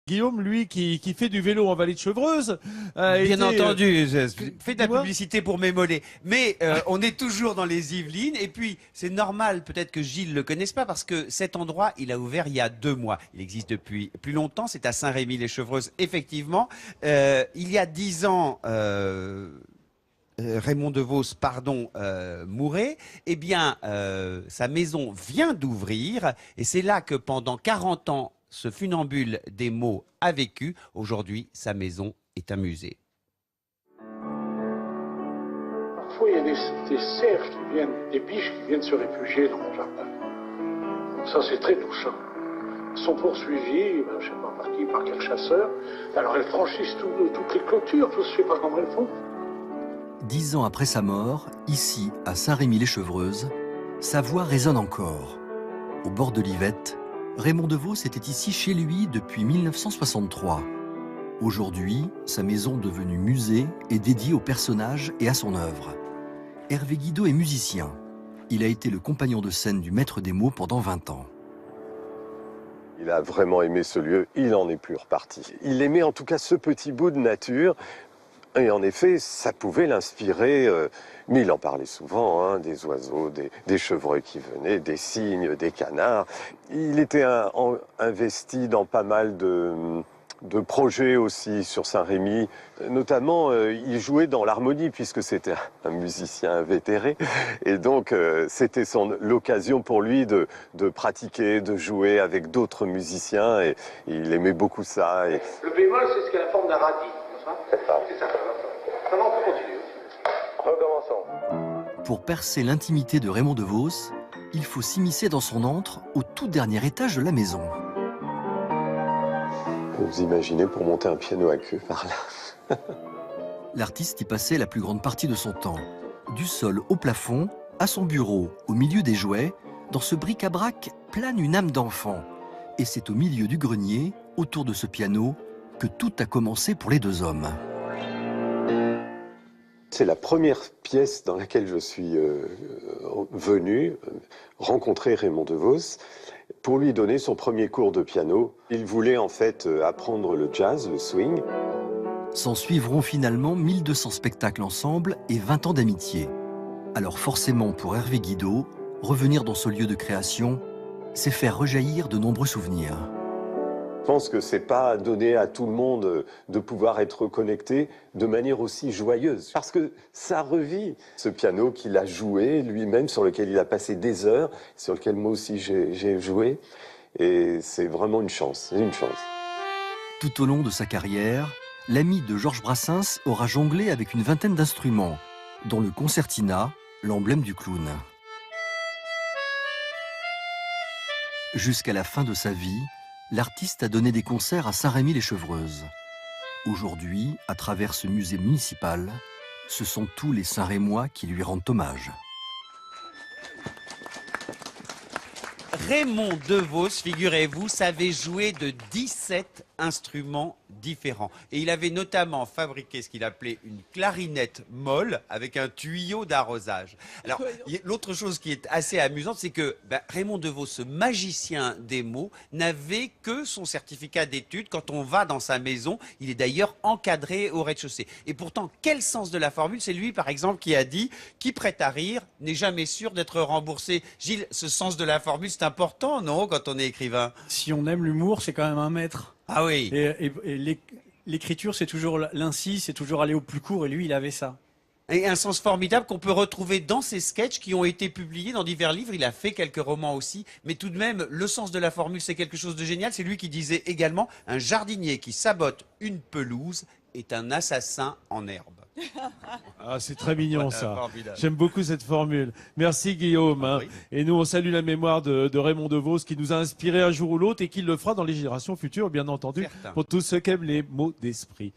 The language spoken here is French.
Guillaume, lui, qui fait du vélo en vallée de Chevreuse, Bien entendu, je fais de la publicité pour mes mollets. Mais on est toujours dans les Yvelines. Et puis, c'est normal, peut-être que Gilles ne le connaisse pas, parce que cet endroit, il a ouvert il y a 2 mois. Il existe depuis plus longtemps. C'est à Saint-Rémy-les-Chevreuses, effectivement. Il y a 10 ans... Raymond DeVos, pardon, mourait, eh bien, sa maison vient d'ouvrir et c'est là que pendant 40 ans, ce funambule des mots a vécu. Aujourd'hui, sa maison est un musée. Parfois, il y a des cerfs qui viennent, des biches qui viennent se réfugier dans mon jardin. Donc ça, c'est très touchant. Elles sont poursuivies, je ne sais pas par qui, par quel chasseur. Alors elles franchissent toutes les clôtures, je ne sais pas comment elles font. 10 ans après sa mort, ici, à Saint-Rémy-les-Chevreuses, sa voix résonne encore. Au bord de l'Yvette, Raymond DeVos était ici chez lui depuis 1963. Aujourd'hui, sa maison devenue musée est dédiée au personnage et à son œuvre. Hervé Guido est musicien. Il a été le compagnon de scène du maître des mots pendant 20 ans. Il a vraiment aimé ce lieu, il n'en est plus reparti. Il aimait en tout cas ce petit bout de nature. Et en effet, ça pouvait l'inspirer, mais il en parlait souvent, hein, des oiseaux, des chevreuils qui venaient, des cygnes, des canards. Il était investi dans pas mal de projets aussi sur Saint-Rémy. Notamment, il jouait dans l'harmonie, puisque c'était un musicien invétéré. Et donc, c'était l'occasion pour lui de pratiquer, de jouer avec d'autres musiciens. Et il aimait beaucoup ça. Et... Le bémol, c'est ce qui a la forme d'un radis. C'est ça. C'est ça. Maintenant, on peut continuer. Recommençons. Pour percer l'intimité de Raymond DeVos, il faut s'immiscer dans son antre au tout dernier étage de la maison. Vous imaginez pour monter un piano à queue par là. L'artiste y passait la plus grande partie de son temps. Du sol au plafond, à son bureau, au milieu des jouets, dans ce bric-à-brac plane une âme d'enfant. Et c'est au milieu du grenier, autour de ce piano, que tout a commencé pour les 2 hommes. C'est la première pièce dans laquelle je suis venu rencontrer Raymond DeVos pour lui donner son premier cours de piano. Il voulait en fait apprendre le jazz, le swing. S'en suivront finalement 1200 spectacles ensemble et 20 ans d'amitié. Alors forcément pour Hervé Guido, revenir dans ce lieu de création, c'est faire rejaillir de nombreux souvenirs. Je pense que c'est pas donné à tout le monde de pouvoir être connecté de manière aussi joyeuse. Parce que ça revit ce piano qu'il a joué lui-même, sur lequel il a passé des heures, sur lequel moi aussi j'ai joué. Et c'est vraiment une chance, c'est une chance. Tout au long de sa carrière, l'ami de Georges Brassens aura jonglé avec une vingtaine d'instruments, dont le concertina, l'emblème du clown. Jusqu'à la fin de sa vie, l'artiste a donné des concerts à Saint-Rémy-les-Chevreuses. Aujourd'hui, à travers ce musée municipal, ce sont tous les Saint-Rémois qui lui rendent hommage. Raymond DeVos, figurez-vous, savait jouer de 17 instruments différents. Et il avait notamment fabriqué ce qu'il appelait une clarinette molle avec un tuyau d'arrosage. Alors, l'autre chose qui est assez amusante, c'est que Raymond DeVos, ce magicien des mots, n'avait que son certificat d'études. Quand on va dans sa maison, il est d'ailleurs encadré au rez-de-chaussée. Et pourtant, quel sens de la formule? C'est lui, par exemple, qui a dit « Qui prête à rire n'est jamais sûr d'être remboursé ». Gilles, ce sens de la formule, c'est important, non, quand on est écrivain? Si on aime l'humour, c'est quand même un maître. Ah oui. Et l'écriture, c'est toujours l'incis, c'est toujours aller au plus court, et lui, il avait ça. Et un sens formidable qu'on peut retrouver dans ses sketchs qui ont été publiés dans divers livres. Il a fait quelques romans aussi. Mais tout de même, le sens de la formule, c'est quelque chose de génial. C'est lui qui disait également « Un jardinier qui sabote une pelouse est un assassin en herbe ». Ah, c'est très mignon ça. Formidable. J'aime beaucoup cette formule. Merci Guillaume. Hein. Oui. Et nous, on salue la mémoire de Raymond DeVos qui nous a inspiré un jour ou l'autre et qui le fera dans les générations futures, bien entendu, Certain. pour tous ceux qui aiment les mots d'esprit.